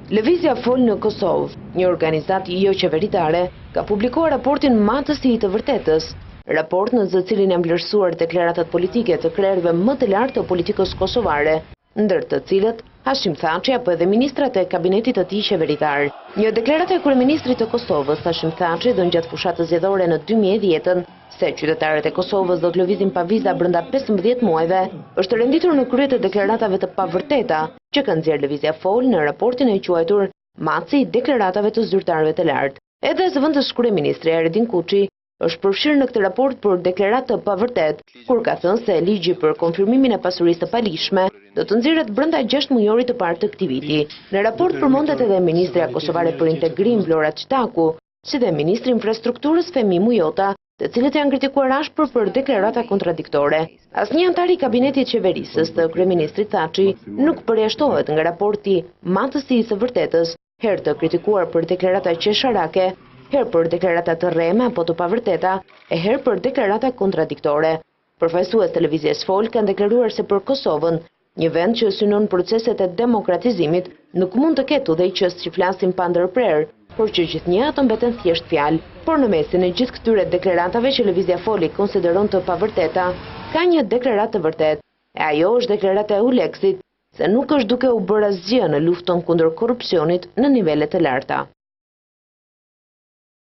Lëvizja Fol në Kosovë, një organizatë jo qeveritare, ka publikuar raportin Matësi i të vërtetës, raport në të cilin janë vlerësuar deklaratat politike të krerëve më të lartë të politikës kosovare, ndër të cilët Hashim Thaçi apo edhe ministrat e kabinetit të tij qeveritar. Një deklaratë e kryeministrit të Kosovës, Hashim Thaçi, dhënë gjatë fushatës zgjedhore në 2010-ën, se qytetarët e Kosovës do të lëvizin pa viza brenda 15 muajve, është renditur në krye të deklaratave të pavërteta që ka nxjerrë lëvizja Fol në raportin e quajtur Matësi i deklaratave të zyrtarëve të lartë. Edhe zëvendës kryeministri Eredin Kuçi është përfshirë në këtë raport për deklaratë të pavërtet, kur ka thënë se ligji për konfirmimin e pasurisë të palishme do të nxirret brenda 6 mujorit të parë të këtij viti. Në raport përmendet edhe ministrja kosovare për integrim Vlora Çtaku, si dhe ministri i infrastrukturës Femi Mujota, të cilët janë kritikuar ashpër për deklarata kontradiktore. Asnjë antar i kabinetit qeverisës të kryeministrit Thaçi nuk përjashtohet nga raporti Matësi i së vërtetës, herë të kritikuar për deklarata qesharake, herë për deklarata të rreme apo të pavërteta, e herë për deklarata kontradiktore. Përfaqësues televizjes Fol kanë deklaruar se për Kosovën, një vend që synon proceset e demokratizimit, nuk mund të ketë udhëheqës që flasin pa ndërprerë, por që gjithnjë ato mbeten thjesht fjalë. Por në mesin e gjithë këtyre deklaratave që lëvizja Foli konsideron të pavërteta, ka një deklaratë të vërtetë, e ajo është deklarata e Uleksit, se nuk është duke u bërë asgjë në luftën kundër korrupsionit në nivele të larta.